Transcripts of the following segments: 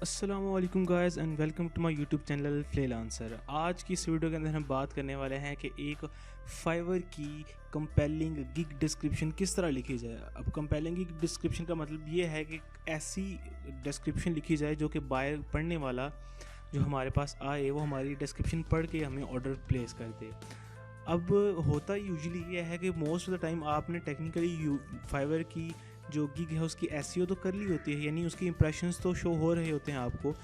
अस्सलामुअलैकुम guys and welcome to my YouTube channel freelancer. आज की इस वीडियो के अंदर हम बात करने वाले हैं कि एक फाइवर की कंपेलिंग गिग डिस्क्रिप्शन किस तरह लिखी जाए। अब कंपेलिंग गिग डिस्क्रिप्शन का मतलब ये है कि ऐसी डिस्क्रिप्शन लिखी जाए जो कि बायर पढ़ने वाला जो हमारे पास आए वो हमारी डिस्क्रिप्शन पढ़ के हमें ऑर्डर प्लेस कर दे। अब होता यूजुअली ये है कि मोस्ट ऑफ द टाइम आपने टेक्निकली फाइवर की जो गिग है उसकी एसईओ तो कर ली होती है, यानी उसकी इंप्रेशंस तो शो हो रहे होते हैं आपको,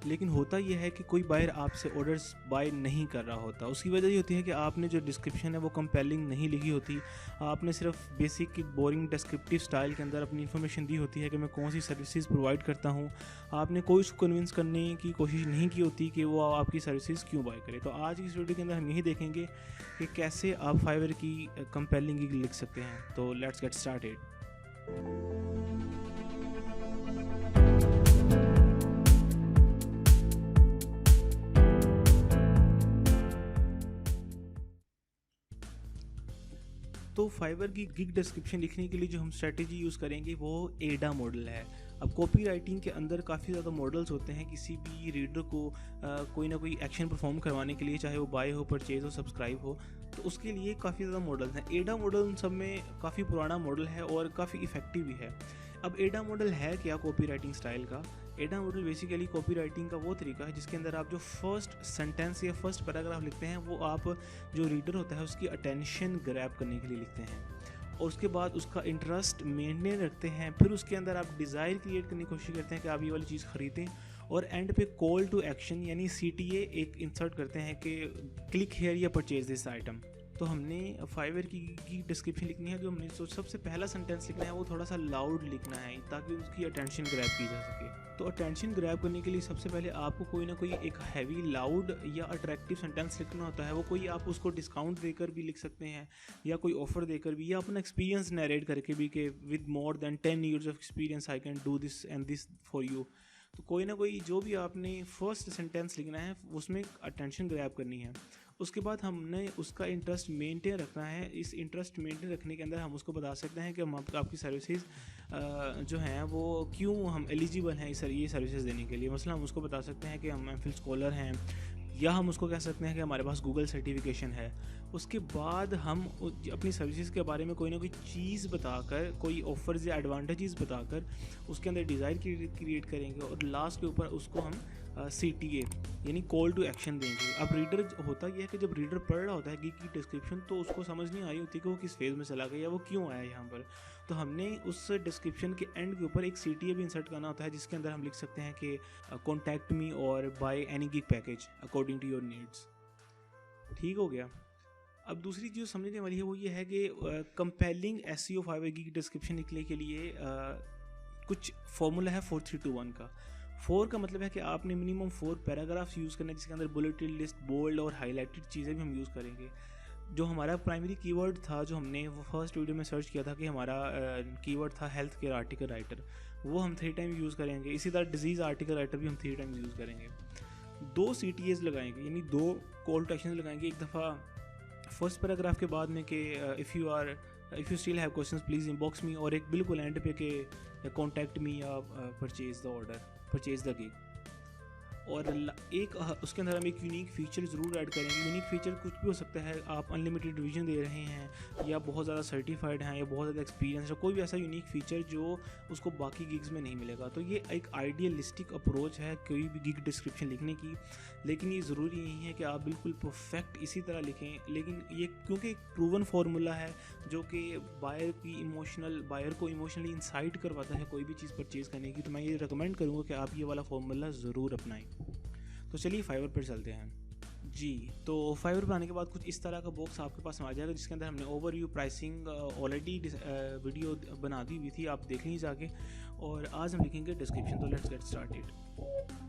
लेकिन होता यह है कि कोई बायर आपसे ऑर्डर्स बाय नहीं कर रहा होता। उसकी वजह ये होती है कि आपने जो डिस्क्रिप्शन है वो कंपेलिंग नहीं लिखी होती। आपने सिर्फ बेसिक की बोरिंग डिस्क्रिप्टिव स्टाइल के अंदर अपनी इन्फॉर्मेशन दी होती है कि मैं कौन सी सर्विसेज प्रोवाइड करता हूँ। आपने कोई उसको कन्विंस करने की कोशिश नहीं की होती कि वो आपकी सर्विसेज क्यों बाय करे। तो आज की इस वीडियो के अंदर हम यही देखेंगे कि कैसे आप फाइवर की कंपेलिंग गिग लिख सकते हैं। तो लेट्स गेट स्टार्टेड। तो फाइवर की गिग डिस्क्रिप्शन लिखने के लिए जो हम स्ट्रेटजी यूज़ करेंगे वो एडा मॉडल है। अब कॉपी राइटिंग के अंदर काफ़ी ज़्यादा मॉडल्स होते हैं किसी भी रीडर को कोई ना कोई एक्शन परफॉर्म करवाने के लिए, चाहे वो बाय हो, परचेज हो, सब्सक्राइब हो, तो उसके लिए काफ़ी ज़्यादा मॉडल्स हैं। एडा मॉडल उन सब में काफ़ी पुराना मॉडल है और काफ़ी इफ़ेक्टिव भी है। अब एडा मॉडल है क्या कॉपी राइटिंग स्टाइल का? एडा मॉडल बेसिकली कॉपी राइटिंग का वो तरीका है जिसके अंदर आप जो फर्स्ट सेंटेंस या फर्स्ट पैराग्राफ लिखते हैं वो आप जो रीडर होता है उसकी अटेंशन ग्रैब करने के लिए लिखते हैं और उसके बाद उसका इंटरेस्ट मेंटेन रखते हैं। फिर उसके अंदर आप डिज़ायर क्रिएट करने की कोशिश करते हैं कि आप ये वाली चीज़ ख़रीदें और एंड पे कॉल टू एक्शन यानी CTA एक इंसर्ट करते हैं कि क्लिक हेयर या परचेज दिस आइटम। तो हमने फाइवर की डिस्क्रिप्शन लिखनी है, जो हमने सबसे पहला सेंटेंस लिखना है वो थोड़ा सा लाउड लिखना है ताकि उसकी अटेंशन ग्रैब की जा सके। तो अटेंशन ग्रैब करने के लिए सबसे पहले आपको कोई ना कोई एक हैवी लाउड या अट्रैक्टिव सेंटेंस लिखना होता है। वो कोई आप उसको डिस्काउंट देकर भी लिख सकते हैं या कोई ऑफर देकर भी, या अपना एक्सपीरियंस नरेट करके भी कि with more than 10 years of experience I can do this and this for you. तो कोई ना कोई जो भी आपने फर्स्ट सेंटेंस लिखना है उसमें अटेंशन ग्रैब करनी है। उसके बाद हमने उसका इंटरेस्ट मेंटेन रखना है। इस इंटरेस्ट मेंटेन रखने के अंदर हम उसको बता सकते हैं कि हम आपकी सर्विसेज जो हैं वो क्यों हम एलिजिबल हैं ये सर्विसेज देने के लिए। मसला हम उसको बता सकते हैं कि हम एमफिल स्कॉलर हैं, या हम उसको कह सकते हैं कि हमारे पास गूगल सर्टिफिकेशन है। उसके बाद हम अपनी सर्विसेज के बारे में कोई ना कोई चीज़ बताकर, कोई ऑफर्स या एडवांटेजेस बताकर उसके अंदर डिज़ायर क्रिएट करेंगे और लास्ट के ऊपर उसको हम CTA यानी कॉल टू एक्शन देंगे। अब रीडर होता यह है कि जब रीडर पढ़ रहा होता है गिग की डिस्क्रिप्शन तो उसको समझ नहीं आ रही होती कि वो किस फेज़ में चला गया या वो क्यों आया यहाँ पर। तो हमने उस डिस्क्रिप्शन के एंड के ऊपर एक CTA भी इंसर्ट करना होता है जिसके अंदर हम लिख सकते हैं कि कॉन्टैक्ट मी और buy any gig package according to your needs. ठीक हो गया। अब दूसरी चीज़ समझने वाली है वो ये है कि compelling SEO Fiverr gig description लिखने के लिए कुछ फॉर्मूला है 4-3-2-1 का। 4 का मतलब है कि आपने मिनिमम 4 पैराग्राफ्स यूज़ करने जिसके अंदर बुलेटेड लिस्ट, बोल्ड और हाईलाइटेड चीज़ें भी हम यूज़ करेंगे। जो हमारा प्राइमरी कीवर्ड था जो हमने वो फर्स्ट वीडियो में सर्च किया था कि हमारा कीवर्ड था हेल्थ केयर आर्टिकल राइटर, वो हम 3 टाइम यूज़ करेंगे। इसी तरह डिजीज़ आर्टिकल राइटर भी हम 3 टाइम यूज़ करेंगे। 2 CTAs लगाएंगे यानी 2 कॉल टू एक्शन लगाएंगे। एक दफ़ा फर्स्ट पैराग्राफ के बाद में कि if you still have questions please inbox मी, और एक बिल्कुल एंड पे कि कॉन्टैक्ट मी या purchase the order, purchase the gig. और एक उसके अंदर हम एक यूनिक फ़ीचर ज़रूर ऐड करेंगे। यूनिक फ़ीचर कुछ भी हो सकता है, आप अनलिमिटेड डिवीजन दे रहे हैं या बहुत ज़्यादा सर्टिफाइड हैं या बहुत ज़्यादा एक्सपीरियंस है, कोई भी ऐसा यूनिक फ़ीचर जो उसको बाकी गिग्स में नहीं मिलेगा। तो ये एक आइडियलिस्टिक अप्रोच है कोई भी गिग डिस्क्रिप्शन लिखने की, लेकिन ये ज़रूरी नहीं है कि आप बिल्कुल परफेक्ट इसी तरह लिखें। लेकिन ये क्योंकि एक प्रूवन फार्मूला है जो कि बायर को इमोशनली इंसाइट करवाता है कोई भी चीज़ परचेज़ करने की, तो मैं ये रिकमेंड करूँगा कि आप ये वाला फार्मूला ज़रूर अपनाएं। तो चलिए फाइवर पर चलते हैं जी। तो फाइवर पर आने के बाद कुछ इस तरह का बॉक्स आपके पास आ जाएगा जिसके अंदर हमने ओवरव्यू प्राइसिंग ऑलरेडी वीडियो बना दी हुई थी, आप देख लीजिए जाके। और आज हम लिखेंगे डिस्क्रिप्शन। तो लेट्स गेट स्टार्टेड।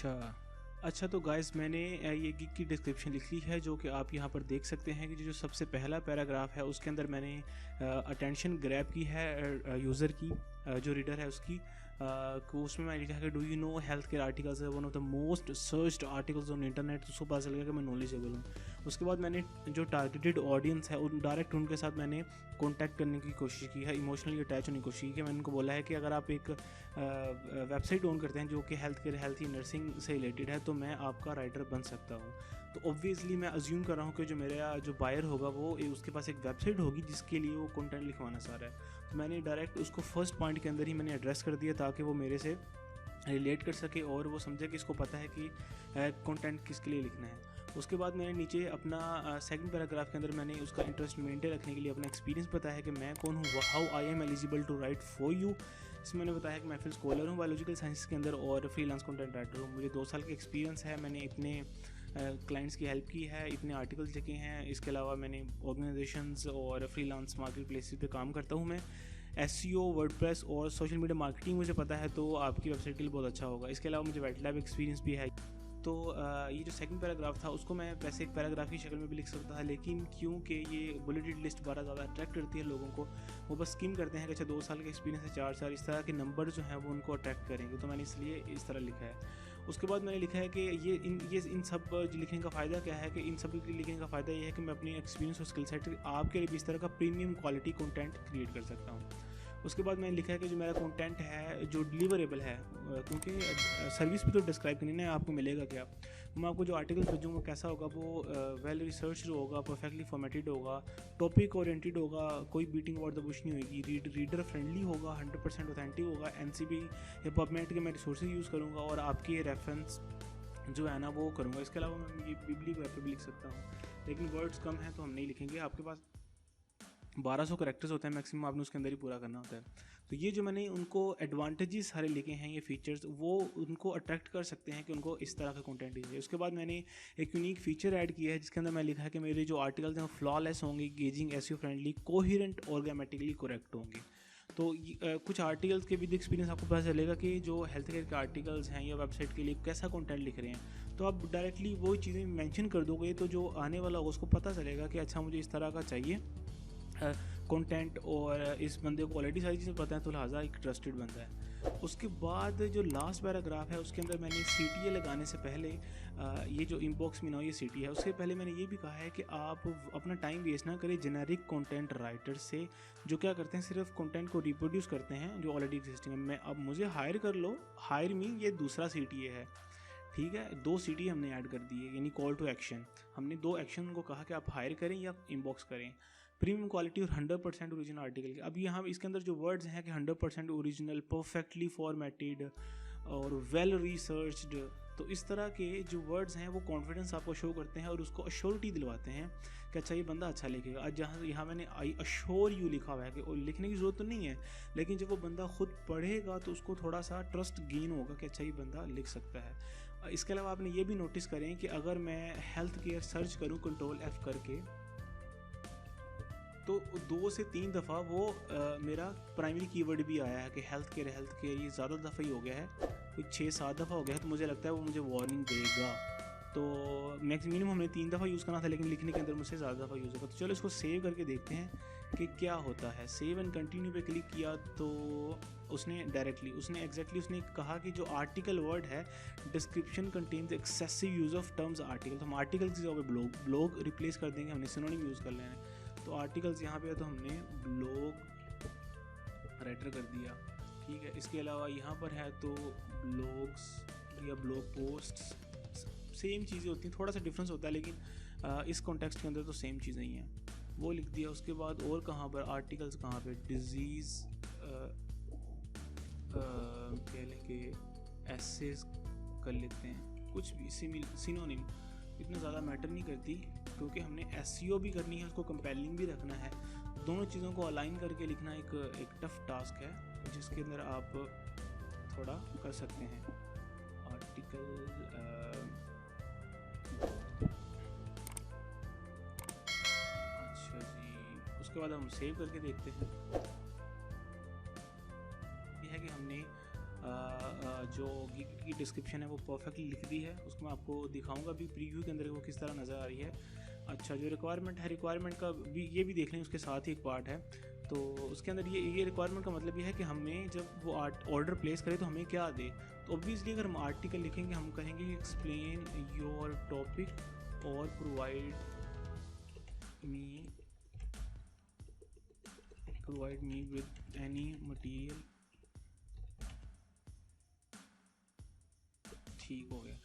अच्छा। अच्छा, तो गाइस मैंने ये गिग की डिस्क्रिप्शन लिख ली है, जो कि आप यहाँ पर देख सकते हैं कि जो सबसे पहला पैराग्राफ है उसके अंदर मैंने अटेंशन ग्रैब की है यूज़र की, जो रीडर है उसकी, को उसमें मैंने लिखा है कि do you know health care articles है one of the most searched articles on internet, तो उसको पता चल गया कि मैं नॉलेजेबल हूँ। उसके बाद मैंने जो टारगेटेड ऑडियंस है उन डायरेक्ट उनके साथ मैंने कॉन्टैक्ट करने की कोशिश की है, इमोशनली अटैच होने की कोशिश की है। मैंने उनको बोला है कि अगर आप एक वेबसाइट ओन करते हैं जो कि हेल्थ केयर हेल्थ नर्सिंग से रिलेटेड है तो मैं आपका राइटर बन सकता हूँ। तो ऑब्वियसली मैं अज्यूम कर रहा हूँ कि जो मेरा जो बायर होगा वो उसके पास एक वेबसाइट होगी जिसके लिए वो कंटेंट लिखवाना चाह रहा है। तो मैंने डायरेक्ट उसको फर्स्ट पॉइंट के अंदर ही मैंने एड्रेस कर दिया ताकि वो मेरे से रिलेट कर सके और वो समझे कि इसको पता है कि कंटेंट किसके लिए लिखना है। उसके बाद मैंने नीचे अपना सेकंड पैराग्राफ के अंदर मैंने उसका इंटरेस्ट मेंटेन रखने के लिए अपना एक्सपीरियंस बताया है कि मैं कौन हूँ, how I am eligible to write for you. इसमें मैंने बताया कि मैं फिर स्कॉलर हूँ बायोलॉजिकल साइंस के अंदर और फ्रीलांस कंटेंट राइटर हूँ। मुझे 2 साल का एक्सपीरियंस है, मैंने इतने क्लाइंट्स की हेल्प की है, इतने आर्टिकल्स लिखे हैं। इसके अलावा मैंने ऑर्गेनाइजेशंस और फ्रीलांस मार्केट प्लेसेस पे काम करता हूँ। मैं एसईओ, वर्डप्रेस और सोशल मीडिया मार्केटिंग मुझे पता है, तो आपकी वेबसाइट के लिए बहुत अच्छा होगा। इसके अलावा मुझे वेट लैब एक्सपीरियंस भी है। तो ये जो सेकंड पैराग्राफ था उसको मैं वैसे एक पैराग्राफ की शक्ल में भी लिख सकता था, लेकिन क्योंकि ये बुलेटेड लिस्ट बड़ा ज़्यादा अट्रैक्ट करती है लोगों को, वो बस स्किम करते हैं कि अच्छा 2 साल का एक्सपीरियंस है, 4 साल, इस तरह के नंबर जो हैं वो उनको अट्रैक्ट करेंगे, तो मैंने इसलिए इस तरह लिखा है। उसके बाद मैंने लिखा है कि ये इन सब लिखने का फ़ायदा क्या है, कि इन सब लिखने का फ़ायदा ये है कि मैं अपनी एक्सपीरियंस और स्किल सेट आपके लिए भी इस तरह का प्रीमियम क्वालिटी कंटेंट क्रिएट कर सकता हूँ। उसके बाद मैंने लिखा है कि जो मेरा कंटेंट है जो डिलीवरेबल है, क्योंकि सर्विस भी तो डिस्क्राइब करनी ना, आपको मिलेगा क्या। मैं आपको जो आर्टिकल भेजूँगा कैसा होगा, वो वेल रिसर्च्ड होगा, परफेक्टली फॉर्मेटेड होगा, टॉपिक ओरिएंटेड होगा, कोई बीटिंग अबाउट द बुश नहीं होगी, रीडर फ्रेंडली होगा, 100% ऑथेंटिक होगा, एनसीबी या पबमेड के मैं रिसोर्सेज यूज़ करूँगा और आपके रेफरेंस जो है ना वो करूँगा। इसके अलावा मैं ये बिबली वेब पे भी लिख सकता हूँ, लेकिन वर्ड्स कम हैं तो हम नहीं लिखेंगे। आपके पास 1200 करेक्टर्स होते हैं मैक्सिमम, आपने उसके अंदर ही पूरा करना होता है। तो ये जो मैंने उनको एडवांटेजेस सारे लिखे हैं, ये फीचर्स, वो उनको अट्रैक्ट कर सकते हैं कि उनको इस तरह का कंटेंट चाहिए। उसके बाद मैंने एक यूनिक फीचर ऐड किया है जिसके अंदर मैं लिखा है कि मेरे जो आर्टिकल्स हैं वो फ्लॉलेस होंगे, गेजिंग, एसईओ फ्रेंडली, कोहेरेंट और ग्रामेटिकली करेक्ट होंगे। तो कुछ आर्टिकल्स के विद एक्सपीरियंस आपको पता चलेगा कि जो हेल्थ केयर के आर्टिकल्स हैं या वेबसाइट के लिए कैसा कंटेंट लिख रहे हैं, तो आप डायरेक्टली वो चीज़ें मेंशन कर दोगे तो जो आने वाला होगा उसको पता चलेगा कि अच्छा मुझे इस तरह का चाहिए कंटेंट, और इस बंदे को ऑलरेडी सारी चीज़ें पता है तो लिहाजा एक ट्रस्टेड बंदा है। उसके बाद जो लास्ट पैराग्राफ है उसके अंदर मैंने CTA लगाने से पहले ये जो इनबॉक्स में ना ये CTA है, उससे पहले मैंने ये भी कहा है कि आप अपना टाइम वेस्ट ना करें जेनेरिक कंटेंट राइटर से, जो क्या करते हैं सिर्फ कंटेंट को रिप्रोड्यूस करते हैं जो ऑलरेडी एग्जिस्टिंग है। मैं अब मुझे हायर कर लो, हायर मी ये दूसरा CTA है, ठीक है। 2 CTA हमने ऐड कर दिए, यानी कॉल टू एक्शन। हमने 2 एक्शन को कहा कि आप हायर करें या इनबॉक्स करें। प्रीमियम क्वालिटी और 100% ओरिजिनल आर्टिकल के। अब यहाँ इसके अंदर जो वर्ड्स हैं कि 100% ओरिजिनल, परफेक्टली फॉर्मेटेड और वेल रिसर्च्ड, तो इस तरह के जो वर्ड्स हैं वो कॉन्फिडेंस आपको शो करते हैं और उसको अश्योरिटी दिलवाते हैं कि अच्छा ये बंदा अच्छा लिखेगा। आज जहाँ यहाँ मैंने आई अश्योर यू लिखा हुआ है कि लिखने की ज़रूरत तो नहीं है, लेकिन जब वो बंदा खुद पढ़ेगा तो उसको थोड़ा सा ट्रस्ट गेन होगा कि अच्छा ये बंदा लिख सकता है। इसके अलावा आपने ये भी नोटिस करें कि अगर मैं हेल्थ केयर सर्च करूँ Ctrl+F करके, तो 2 से 3 दफ़ा वो मेरा प्राइमरी कीवर्ड भी आया है कि हेल्थ केयर ये ज़्यादा दफ़ा ही हो गया है, कोई 6-7 दफ़ा हो गया है, तो मुझे लगता है वो मुझे वार्निंग देगा। तो मिनिमम हमने 3 दफ़ा यूज़ करना था, लेकिन लिखने के अंदर मुझसे ज़्यादा दफ़ा यूज़ होगा। तो चलो इसको सेव करके देखते हैं कि क्या होता है। सेव एंड कंटिन्यू पे क्लिक किया तो उसने एग्जैक्टली कहा कि जो आर्टिकल वर्ड है description contains excessive use of terms article, तो हम आर्टिकल की जगह ब्लॉग रिप्लेस कर देंगे, हमने सिनोनिम यूज़ कर लेना है। तो आर्टिकल्स यहाँ पे है तो हमने ब्लॉग राइटर कर दिया, ठीक है। इसके अलावा यहाँ पर है तो ब्लॉग्स या ब्लॉग पोस्ट्स, सेम चीज़ें होती हैं, थोड़ा सा डिफरेंस होता है, लेकिन इस कॉन्टेक्स्ट के अंदर तो सेम चीज़ें ही हैं, वो लिख दिया। उसके बाद और कहाँ पर आर्टिकल्स, कहाँ पे डिजीज़ कह लें कि एसेस कर लेते हैं, कुछ भी सिनोनिम इतना ज़्यादा मैटर नहीं करती, क्योंकि हमने एसईओ भी करनी है, उसको कंपेलिंग भी रखना है। दोनों चीज़ों को अलाइन करके लिखना एक टफ टास्क है, जिसके अंदर आप थोड़ा कर सकते हैं। आर्टिकल अच्छा जी, उसके बाद हम सेव करके देखते हैं। यह है कि हमने जो गिग की डिस्क्रिप्शन है वो परफेक्टली लिख दी है। उसको मैं आपको दिखाऊंगा भी प्रीव्यू के अंदर वो किस तरह नज़र आ रही है। अच्छा, जो रिक्वायरमेंट है, रिक्वायरमेंट का भी ये भी देख लें, उसके साथ ही एक पार्ट है। तो उसके अंदर ये रिक्वायरमेंट का मतलब ये है कि हमें जब वो ऑर्डर प्लेस करे तो हमें क्या दे। तो ऑब्वियसली अगर हम आर्टिकल लिखेंगे, हम कहेंगे एक्सप्लेन योर टॉपिक और provide me with any material. ठीक हो गया।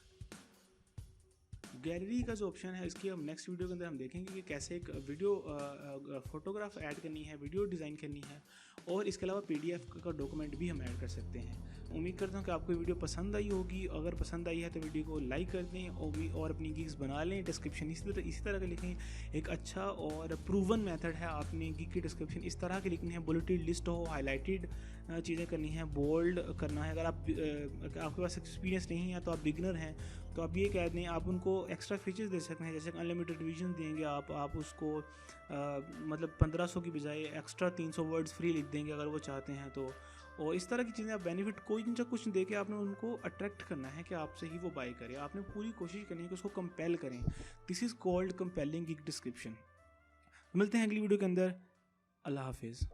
गैलरी का जो ऑप्शन है, इसकी हम नेक्स्ट वीडियो के अंदर हम देखेंगे कि कैसे एक वीडियो फोटोग्राफ ऐड करनी है, वीडियो डिज़ाइन करनी है, और इसके अलावा पीडीएफ का डॉक्यूमेंट भी हम ऐड कर सकते हैं। उम्मीद करता हूँ कि आपको वीडियो पसंद आई होगी। अगर पसंद आई है तो वीडियो को लाइक कर दें और अपनी गिग्स बना लें। डिस्क्रिप्शन इसी तरह का लिखें। एक अच्छा और प्रूवन मेथड है। आपने गिग की डिस्क्रिप्शन इस तरह की लिखनी है, बुलेटेड लिस्ट हो, हाईलाइटेड चीज़ें करनी है, बोल्ड करना है। अगर आपके पास एक्सपीरियंस नहीं है तो आप बिगनर हैं तो आप ये कह दें, आप उनको एक्स्ट्रा फीचर्स दे सकते हैं, जैसे अनलिमिटेड रिवीजन देंगे आप उसको मतलब 1500 की बजाय एक्स्ट्रा 300 वर्ड्स फ्री लिख देंगे अगर वो चाहते हैं तो। और इस तरह की चीज़ें आप बेनिफिट कोई ना कुछ दे के आपने उनको अट्रैक्ट करना है कि आपसे ही वो बाय करें। आपने पूरी कोशिश करनी है कि उसको कंपेल करें। This is called compelling gig description. मिलते हैं अगली वीडियो के अंदर। अल्लाह हाफिज़।